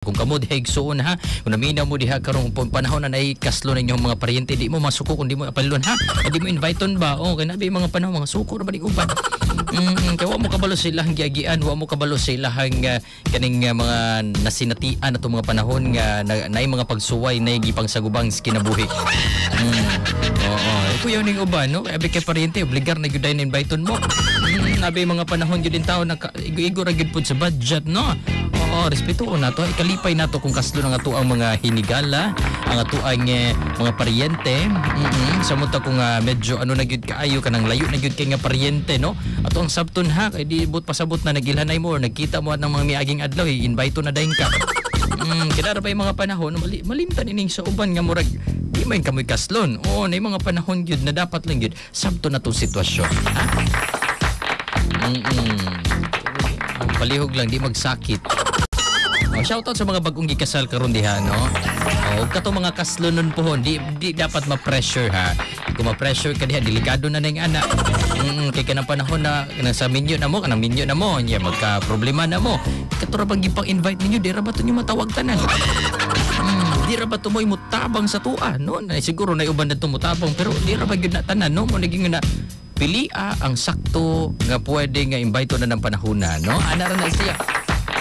Kung kamo diha igsuon ha, kung naminaw mo diha karong panahon na nay kaslo ninyong mga paryente, di mo masuko kundi mo apalon ha. Di mo inviteon ba? Oh, kay nabi mga panahon mga suko ra ba ning uban. Kaya wa mo kabalo sila ang giagian, wa mo kabalo sila ang kaning mga nasinatian ato mga panahon nga nay mga pagsuway nay gipangsagubang sa kinabuhi. Ito yun yung uban, no? Abi kay paryente, obligar na gyud na inviteon mo. Nabi mga panahon gyud din tao na igo ra gyud pud sa budget, no? Oo, respeto na to. Ikalipay na to kung kaslo na nga to ang mga hinigala, ang ato ang mga paryente. Sa muta kung medyo ano na gyud kaayo kanang layo na gyud kay nga paryente, no? Ato ang sabton ha, kay di but pasabot na nagilhanay mo or nagkita mo ng mga miaging adlaw, invite na dayon ka. Kinara pa yung mga panahon, malimtan ining sa uban nga murag di man kamoy kaslon. Oo, na yung mga panahon gyud na dapat lang gyud sabto na tong sitwasyon. Palihog lang, di magsakit. Shoutout sa mga bagong gikasal karon diha, no? Kato mga kaslonon pohon, di dapat ma-pressure ha. Kung ma-pressure ka diha, delikado na ning anak. Kay kanang panahon na sa minyo na mo, kanang minyo na mo, nya magka-problema na mo. Kato ra bang gipang-invite ninyo, di ra ba to nyo matawag tanan? Di ra ba to mo imutabang sa tuwa, no? Na siguro na uban na mutabang, pero di ra ba gyud na tanan, no? Mo naging na pilia ang sakto nga pwede nga invite na ng panahona, no? Ana ra na siya.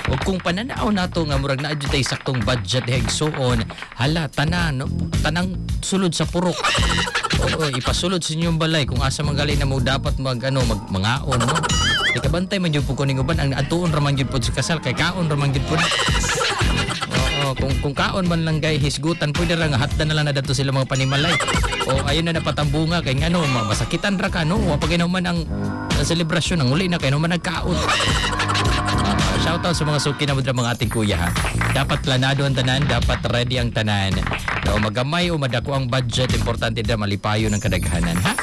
O kung pananaw nato nga murag naa jud tay saktong budget hegsoon, hala tanan, no? Tanang sulod sa purok. Oo, ipasulod sa inyong balay kung asa manggali na mo dapat mangaon, no? Ikabantay man jud pud kuning uban ang atuon ra man jud pud sa kasal kay kaon ra man jud pud. Oo, kung kaon man lang gay hisgutan pwede ra nga hatdan na lang na dato sila mga panimalay. O ayun na napatambunga kay ngano masakitan ra ka, no? Wa pa man ang selebrasyon ang uli na kay no man nagkaon. Shoutout sa mga suki na mudra mga ating kuya ha. Dapat planado ang tanan, dapat ready ang tanan. No, magamay o madako ang budget, importante na malipayo ng kadaghanan ha.